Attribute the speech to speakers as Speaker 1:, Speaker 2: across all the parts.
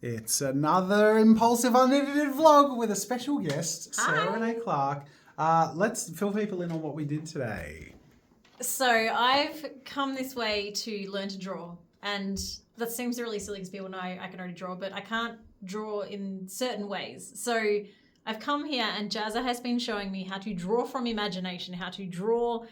Speaker 1: It's another impulsive unedited vlog with a special guest, Sarah
Speaker 2: Hi.
Speaker 1: Renee Clark. Let's fill people in on what we did today.
Speaker 2: So I've come this way to learn to draw, and that seems really silly because people know I can already draw, but I can't draw in certain ways. So I've come here and Jazza has been showing me how to draw from imagination, how to draw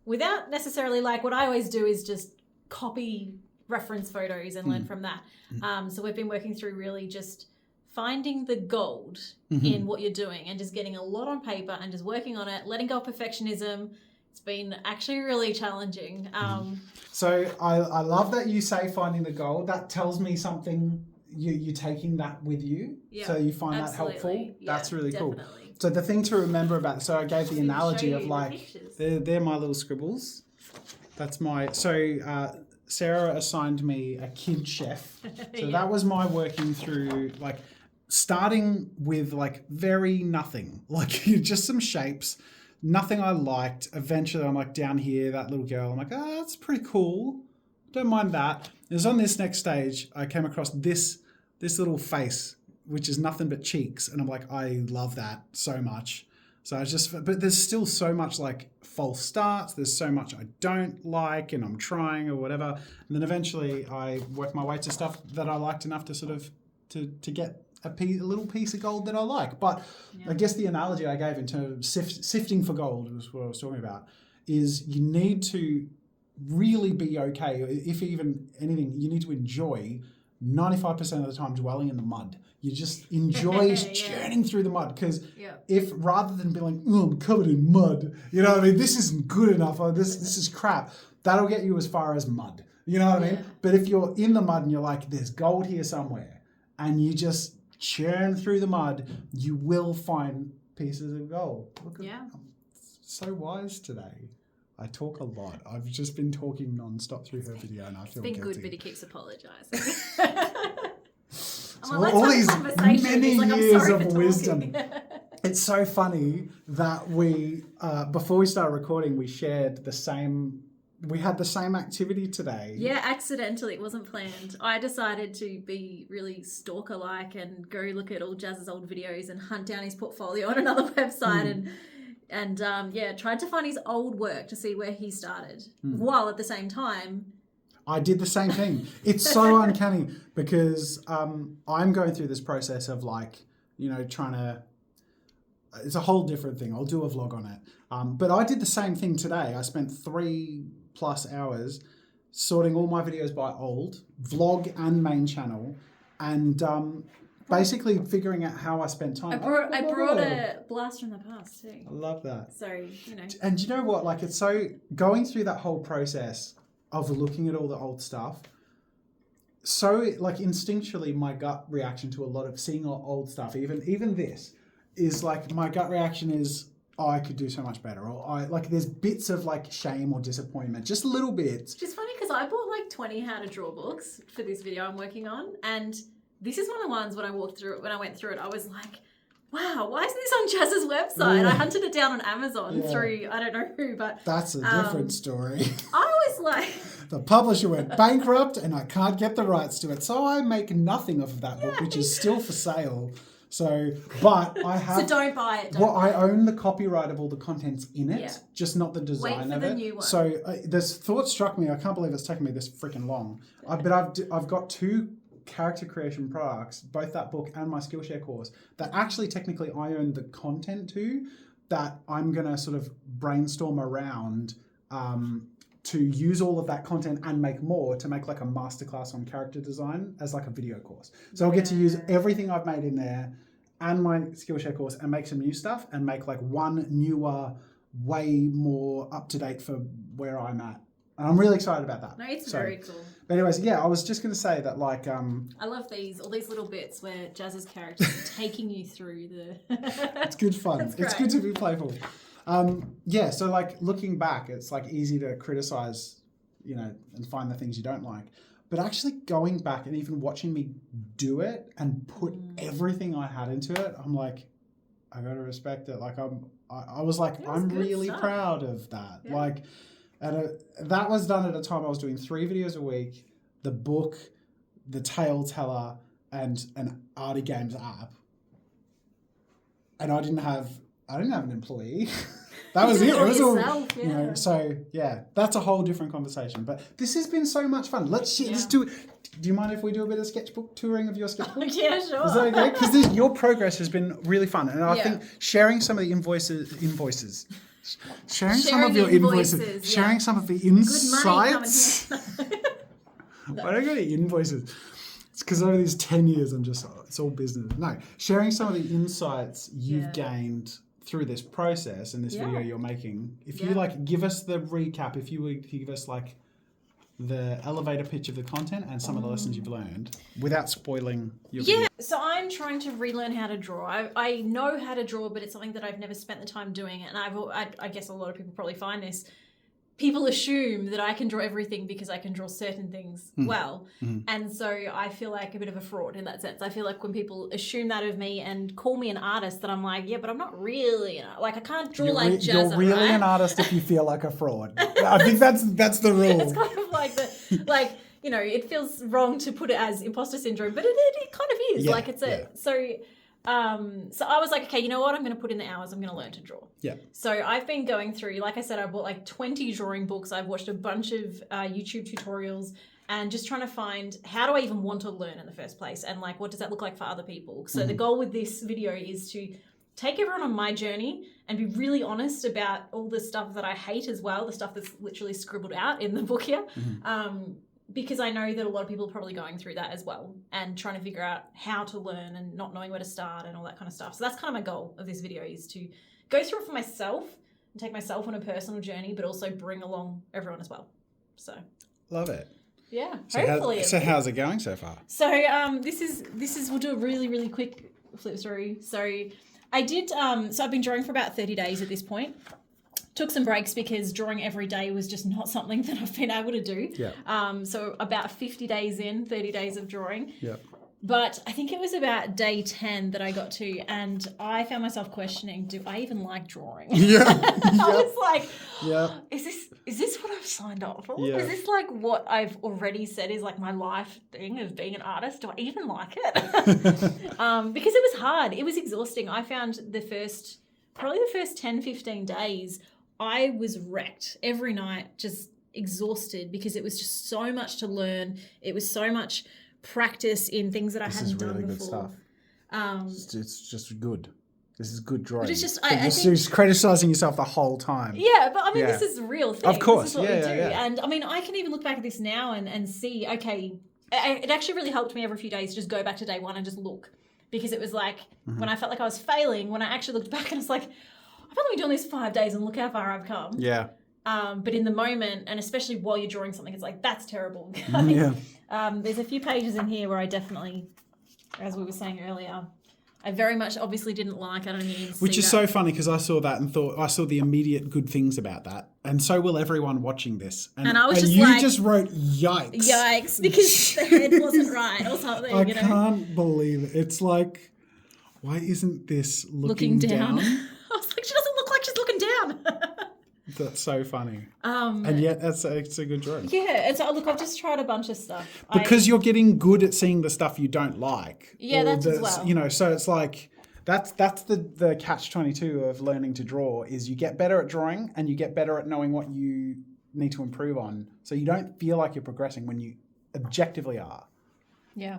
Speaker 2: without necessarily, like, what I always do is just copy reference photos and learn from that. So we've been working through really just finding the gold in what you're doing and just getting a lot on paper and just working on it, letting go of perfectionism. It's been actually really challenging.
Speaker 1: So I love that you say finding the gold. That tells me something. You're taking that with you,
Speaker 2: Yeah,
Speaker 1: so you find
Speaker 2: absolutely.
Speaker 1: that helpful.
Speaker 2: Yeah,
Speaker 1: That's really
Speaker 2: definitely.
Speaker 1: cool. So the thing to remember about, so I gave the
Speaker 2: Need to
Speaker 1: analogy
Speaker 2: show
Speaker 1: of
Speaker 2: you
Speaker 1: like,
Speaker 2: the pictures.
Speaker 1: they're my little scribbles. That's my, so Sarah assigned me a kid chef. So
Speaker 2: Yeah.
Speaker 1: that was my working through, like, starting with like very nothing, like just some shapes, nothing I liked. Eventually I'm like, down here, that little girl, I'm like, oh, that's pretty cool. Don't mind that. It was on this next stage, I came across this little face, which is nothing but cheeks. And I'm like, I love that so much. So I just, but there's still so much like false starts. There's so much I don't like and I'm trying or whatever. And then eventually I work my way to stuff that I liked enough to sort of, to get a little piece of gold that I like. But I guess the analogy I gave in terms of sifting for gold was what I was talking about, is you need to really be okay. If even anything, you need to enjoy 95% of the time dwelling in the mud. You just enjoy churning through the mud, because if rather than being like, oh, I'm covered in mud, you know what I mean, this isn't good enough, or this is crap, that'll get you as far as mud. You know what I mean? But if you're in the mud and you're like, there's gold here somewhere, and you just churn through the mud, you will find pieces of gold. Look at, I'm so wise today. I talk a lot. I've just been talking non-stop through her video and I feel guilty.
Speaker 2: It's been good, but he keeps apologising.
Speaker 1: So all these many years of wisdom. It's so funny that we, before we started recording, we had the same activity today.
Speaker 2: Yeah, accidentally. It wasn't planned. I decided to be really stalker-like and go look at all Jazz's old videos and hunt down his portfolio on another website and tried to find his old work to see where he started, while at the same time
Speaker 1: I did the same thing. It's so uncanny because I'm going through this process of, like, you know, trying to, it's a whole different thing. I'll do a vlog on it. But I did the same thing today. I spent 3+ hours sorting all my videos by old, vlog and main channel, and basically figuring out how I spent time.
Speaker 2: I brought a blast from the past too.
Speaker 1: I love that.
Speaker 2: So, you know.
Speaker 1: And you know what? Like, it's so, going through that whole process of looking at all the old stuff, so, like, instinctually my gut reaction to a lot of seeing old stuff, even this, is like, my gut reaction is, oh, I could do so much better, or there's bits of like shame or disappointment, just little bits.
Speaker 2: Which is funny because I bought like 20 how to draw books for this video I'm working on, and this is one of the ones when I went through it, I was like, wow, why isn't this on Jazz's website?
Speaker 1: Yeah.
Speaker 2: I hunted it down on Amazon through, I don't know who, but
Speaker 1: that's a different story.
Speaker 2: I was like,
Speaker 1: the publisher went bankrupt and I can't get the rights to it, so I make nothing of that book, which is still for sale. So, but I have.
Speaker 2: So don't buy it.
Speaker 1: I own the copyright of all the contents in it, just not the design of it.
Speaker 2: Wait for the new one.
Speaker 1: So this thought struck me. I can't believe it's taken me this freaking long. But I've got 2 character creation products, both that book and my Skillshare course, that actually technically I own the content to, that I'm gonna sort of brainstorm around to use all of that content and make more, to make like a masterclass on character design as like a video course. So I'll get to use everything I've made in there and my Skillshare course and make some new stuff and make like one newer, way more up-to-date for where I'm at. And I'm really excited about that.
Speaker 2: No, it's very cool.
Speaker 1: But anyways, yeah, I was just going to say that, like...
Speaker 2: I love all these little bits where Jazz's character is taking you through the...
Speaker 1: It's good fun. It's good to be playful. So like looking back, it's like easy to criticize, you know, and find the things you don't like. But actually going back and even watching me do it and put everything I had into it, I'm like, I got to respect it. Like I was like, I'm really proud of that. Yeah. Like that was done at a time I was doing 3 videos a week, the book, the Tale Teller, and an Artie Games app, and I didn't have an employee. That was it. It was all,
Speaker 2: yourself,
Speaker 1: you know. So yeah, that's a whole different conversation. But this has been so much fun. Let's do it. Do you mind if we do a bit of sketchbook touring of your sketchbook?
Speaker 2: Yeah, sure.
Speaker 1: Is that okay? Because your progress has been really fun, and I think sharing some of the invoices. Sharing some of your invoices, sharing some of the insights. Why don't I go to invoices? It's because over these 10 years, it's all business. No, sharing some of the insights you've gained through this process and this video you're making. If you give us the recap, if you would give us the elevator pitch of the content and some of the lessons you've learned without spoiling your video.
Speaker 2: So I'm trying to relearn how to draw. I know how to draw, but it's something that I've never spent the time doing it. And I guess a lot of people probably find this. People assume that I can draw everything because I can draw certain things well. And so I feel like a bit of a fraud in that sense. I feel like when people assume that of me and call me an artist, that I'm like, yeah, but I'm not really, I can't draw like Jazza,
Speaker 1: You're really an artist if you feel like a fraud. I think that's the rule.
Speaker 2: It's kind of like it feels wrong to put it as imposter syndrome, but it kind of is. So I was like, okay, you know what? I'm going to put in the hours. I'm going to learn to draw. Yeah. So I've been going through, like I said, I bought 20 drawing books. I've watched a bunch of YouTube tutorials and just trying to find how do I even want to learn in the first place? And what does that look like for other people? So the goal with this video is to take everyone on my journey and be really honest about all the stuff that I hate as well, the stuff that's literally scribbled out in the book here. Because I know that a lot of people are probably going through that as well and trying to figure out how to learn and not knowing where to start and all that kind of stuff. So that's kind of my goal of this video, is to go through it for myself and take myself on a personal journey, but also bring along everyone as well. So
Speaker 1: love it.
Speaker 2: Yeah,
Speaker 1: hopefully. So how's it going so far?
Speaker 2: So this is we'll do a really, really quick flip through. So I did so I've been drawing for about 30 days at this point. Took some breaks because drawing every day was just not something that I've been able to do. Yeah. So about 50 days in, 30 days of drawing. Yeah. But I think it was about day 10 that I got to, and I found myself questioning, do I even like drawing? Yeah. I was like, is this what I've signed up for? Yeah. Is this what I've already said is my life thing of being an artist? Do I even like it? Because it was hard. It was exhausting. I found probably the first 10, 15 days, I was wrecked every night, just exhausted because it was just so much to learn. It was so much practice in things that I hadn't done before. This is really good
Speaker 1: stuff. It's just good. This is good drawing.
Speaker 2: But it's just,
Speaker 1: you're just criticizing yourself the whole time.
Speaker 2: Yeah, but this is a real thing.
Speaker 1: Of course,
Speaker 2: this is what we do. And I can even look back at this now and see, okay, it actually really helped me every few days just go back to day one and just look. Because it was when I felt like I was failing, when I actually looked back and it's I've only been doing this 5 days and look how far I've come. Yeah. But in the moment, and especially while you're drawing something, it's that's terrible. There's a few pages in here where I definitely, as we were saying earlier, I very much obviously didn't like. I don't even see
Speaker 1: Which is so funny because I saw that and thought I saw the immediate good things about that, and so will everyone watching this.
Speaker 2: And I was just
Speaker 1: you just wrote yikes
Speaker 2: because the head wasn't right or something.
Speaker 1: I can't believe it. It's why isn't this looking down?
Speaker 2: I was like, she doesn't look like she's looking down.
Speaker 1: That's so funny. And yet it's a good drawing.
Speaker 2: Yeah, and so look, I've just tried a bunch of stuff.
Speaker 1: Because you're getting good at seeing the stuff you don't like.
Speaker 2: Yeah, that's as well.
Speaker 1: So it's that's the catch-22 of learning to draw is you get better at drawing and you get better at knowing what you need to improve on. So you don't feel like you're progressing when you objectively are.
Speaker 2: Yeah.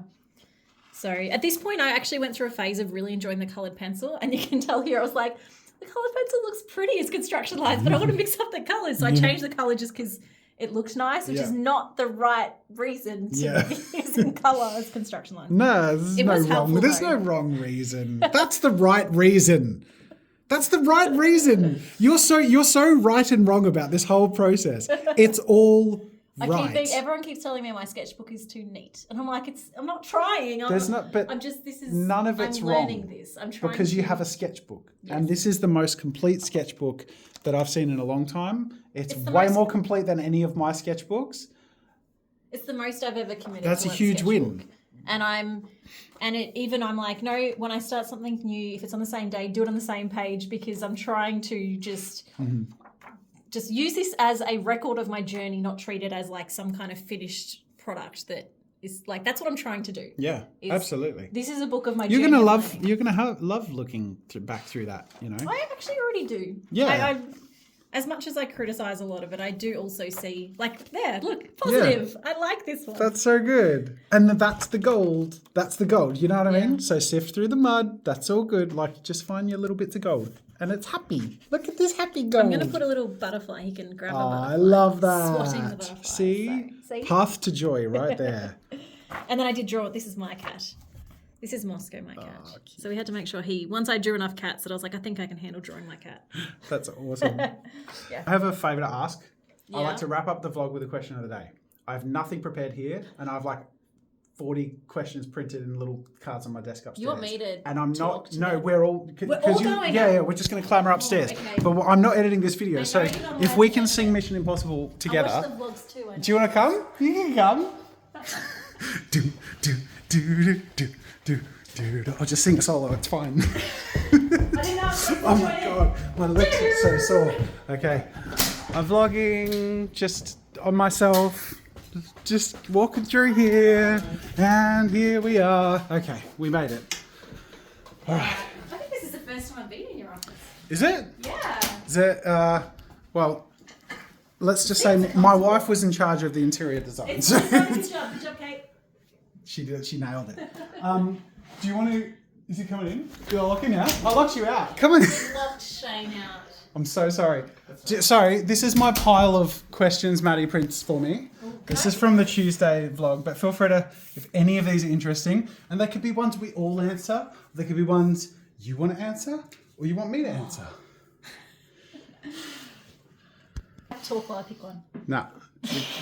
Speaker 2: So at this point, I actually went through a phase of really enjoying the coloured pencil, and you can tell here I was like, the coloured pencil looks pretty as construction lines, but I want to mix up the colours. So I changed the colour just because it looked nice, which is not the right reason to be using colour as construction lines.
Speaker 1: No, there's no wrong reason. That's the right reason. That's the right reason. You're so right and wrong about this whole process. It's all right.
Speaker 2: Everyone keeps telling me my sketchbook is too neat, and I'm like, I'm not trying.
Speaker 1: None of it's wrong.
Speaker 2: Learning this. I'm trying
Speaker 1: because you have a sketchbook, and this is the most complete sketchbook that I've seen in a long time. It's way more complete than any of my sketchbooks.
Speaker 2: It's the most I've ever committed.
Speaker 1: That's a huge win.
Speaker 2: And I'm like, no, when I start something new, if it's on the same day, do it on the same page, because I'm trying to just use this as a record of my journey, not treat it as some kind of finished product that Is like that's what I'm trying to do.
Speaker 1: Yeah,
Speaker 2: Is-
Speaker 1: absolutely.
Speaker 2: This is a book of my.
Speaker 1: You're
Speaker 2: journey
Speaker 1: gonna
Speaker 2: of
Speaker 1: love.
Speaker 2: learning.
Speaker 1: You're gonna love looking back through that. You know.
Speaker 2: I actually already do.
Speaker 1: Yeah.
Speaker 2: I, as much as I criticize a lot of it, I do also see like there. Look, positive. I like this one.
Speaker 1: That's so good. And that's the gold. That's the gold. You know what I
Speaker 2: Yeah.
Speaker 1: mean? So sift through the mud. That's all good. Like just find your little bits of gold. And it's happy. Look at this happy gold.
Speaker 2: I'm gonna put a little butterfly. He can grab a
Speaker 1: Oh,
Speaker 2: butterfly.
Speaker 1: I love that.
Speaker 2: Swatting the butterfly.
Speaker 1: See?
Speaker 2: So, see?
Speaker 1: Path to joy right there.
Speaker 2: And then I did draw. This is my cat. This is Moscow, my cat. So we had to make sure once I drew enough cats that I was like, I think I can handle drawing my cat.
Speaker 1: That's awesome.
Speaker 2: Yeah.
Speaker 1: I have a favour to ask. I
Speaker 2: Yeah.
Speaker 1: like to wrap up the vlog with a question of the day. I have nothing prepared here, and I've like 40 questions printed in little cards on my desk upstairs.
Speaker 2: You want me to
Speaker 1: And I'm
Speaker 2: talk
Speaker 1: not.
Speaker 2: to
Speaker 1: No,
Speaker 2: them?
Speaker 1: we're all.
Speaker 2: We're all going
Speaker 1: Yeah,
Speaker 2: up?
Speaker 1: yeah. We're just going to clamber upstairs.
Speaker 2: okay.
Speaker 1: But I'm not editing this video,
Speaker 2: I
Speaker 1: so
Speaker 2: know you're not
Speaker 1: if
Speaker 2: allowed
Speaker 1: we
Speaker 2: to
Speaker 1: can
Speaker 2: edit
Speaker 1: sing
Speaker 2: it.
Speaker 1: Mission Impossible
Speaker 2: I
Speaker 1: together,
Speaker 2: watch the vlogs too. I
Speaker 1: do you want to come? You can come. do do do do do do do. I'll just sing a solo. It's fine.
Speaker 2: I didn't know.
Speaker 1: Oh my god, my lips are so sore. Okay, I'm vlogging just on myself, just walking through here, and here we are. Okay, we made it. All right.
Speaker 2: I think this is the first time I've been in your office.
Speaker 1: Is it?
Speaker 2: Yeah.
Speaker 1: Is it? Well, let's just say my wife was in charge of the interior design.
Speaker 2: It's
Speaker 1: So
Speaker 2: good job. Good job, Kate.
Speaker 1: she did. She nailed it. Do you want to? Is he coming in? Do I lock him out? I locked you out. Come on.
Speaker 2: Locked Shane out.
Speaker 1: I'm so sorry. Sorry, this is my pile of questions Maddie prints for me. This is from the Tuesday vlog, but feel free to, if any of these are interesting, and they could be ones we all answer, they could be ones you want to answer, or you want me to answer.
Speaker 2: Talk while I pick one.
Speaker 1: No,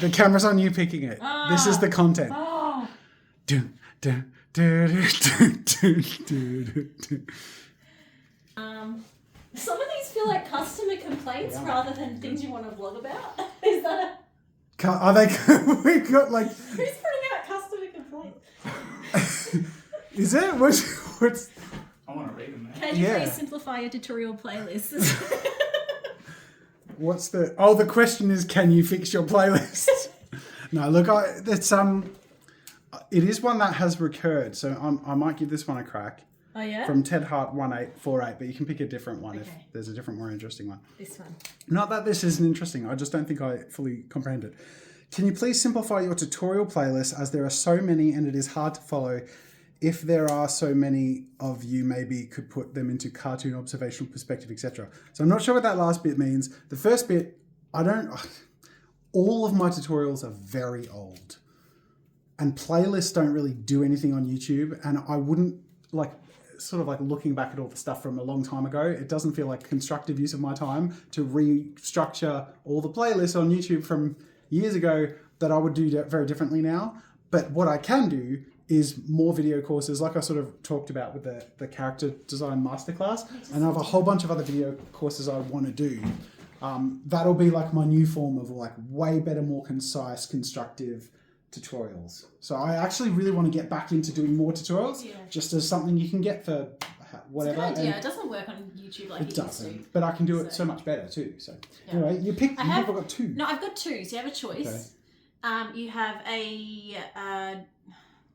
Speaker 1: the camera's on you picking it. This is the content.
Speaker 2: Oh.
Speaker 1: Do, do, do, do, do, do, do, do.
Speaker 2: Some of these feel like customer complaints rather than things you want to vlog about. Is that
Speaker 1: Are they? We got like.
Speaker 2: who's putting out customer complaints?
Speaker 1: Is it? What's?
Speaker 3: I want to read them now.
Speaker 2: Can you
Speaker 1: Yeah.
Speaker 2: please simplify your tutorial playlist?
Speaker 1: What's the? Oh, the question is, can you fix your playlist? No, look, it is one that has recurred, so I might give this one a crack.
Speaker 2: Oh yeah.
Speaker 1: From Ted Hart 1848, but you can pick a different one if
Speaker 2: Okay.
Speaker 1: there's a different, more interesting one.
Speaker 2: This one.
Speaker 1: Not that this isn't interesting, I just don't think I fully comprehend it. Can you please simplify your tutorial playlist as there are so many and it is hard to follow? If there are so many of you, maybe could put them into cartoon observational perspective, etc. So I'm not sure what that last bit means. The first bit, all of my tutorials are very old. And playlists don't really do anything on YouTube. And I wouldn't sort of looking back at all the stuff from a long time ago, it doesn't feel like constructive use of my time to restructure all the playlists on YouTube from years ago that I would do very differently now. But what I can do is more video courses, like I sort of talked about with the character design masterclass, and I have a whole bunch of other video courses I want to do. That'll be like my new form of way better, more concise, constructive tutorials. So I actually really want to get back into doing more tutorials, just as something you can get for whatever.
Speaker 2: It's a good idea.
Speaker 1: and
Speaker 2: it doesn't work on YouTube like
Speaker 1: it
Speaker 2: it used to.
Speaker 1: doesn't, but I can do it so much better too. So
Speaker 2: Yeah.
Speaker 1: anyway, you've
Speaker 2: have-
Speaker 1: got two.
Speaker 2: No, I've got two. So you have a choice. You have a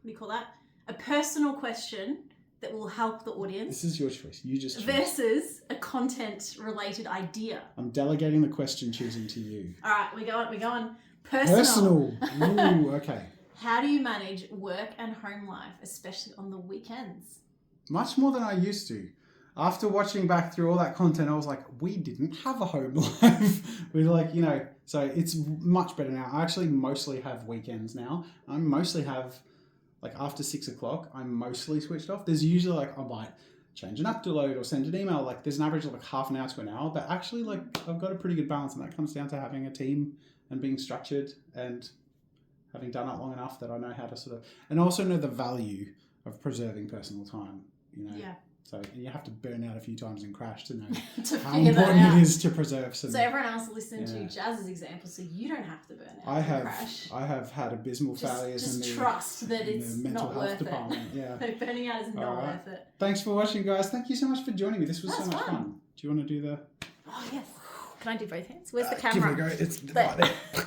Speaker 2: what do you call that? A personal question that will help the audience
Speaker 1: This is your choice. You just choose.
Speaker 2: versus a content-related idea.
Speaker 1: I'm delegating the question choosing to you.
Speaker 2: All right, we go on. Personal.
Speaker 1: Personal. Ooh, okay.
Speaker 2: How do you manage work and home life, especially on the weekends?
Speaker 1: Much more than I used to. After watching back through all that content, I was like, we didn't have a home life. We're so it's much better now. I actually mostly have weekends now. I mostly have, after 6 o'clock, I'm mostly switched off. There's usually I might change an app to load or send an email. There's an average of half an hour to an hour, but actually I've got a pretty good balance, and that comes down to having a team and being structured and having done it long enough that I know how to and also know the value of preserving personal time,
Speaker 2: Yeah.
Speaker 1: So you have to burn out a few times and crash to know
Speaker 2: To
Speaker 1: how
Speaker 2: figure that
Speaker 1: important
Speaker 2: out.
Speaker 1: it is to preserve some.
Speaker 2: So everyone else listen to
Speaker 1: Yeah.
Speaker 2: Jazz's example, so you don't have to burn out.
Speaker 1: I
Speaker 2: and
Speaker 1: have
Speaker 2: crash.
Speaker 1: I have had abysmal failures
Speaker 2: Just
Speaker 1: in the,
Speaker 2: trust that
Speaker 1: in
Speaker 2: it's
Speaker 1: the mental
Speaker 2: not
Speaker 1: health
Speaker 2: worth
Speaker 1: department. Yeah.
Speaker 2: it. Burning out is not
Speaker 1: All right.
Speaker 2: worth it.
Speaker 1: Thanks for watching, guys. Thank you so much for joining me. This was so
Speaker 2: That's
Speaker 1: much
Speaker 2: fun.
Speaker 1: fun. Do you want to do the?
Speaker 2: Oh yes. Can I do both hands? Where's the
Speaker 1: Give it
Speaker 2: camera?
Speaker 1: a go. It's
Speaker 2: But-
Speaker 1: right there.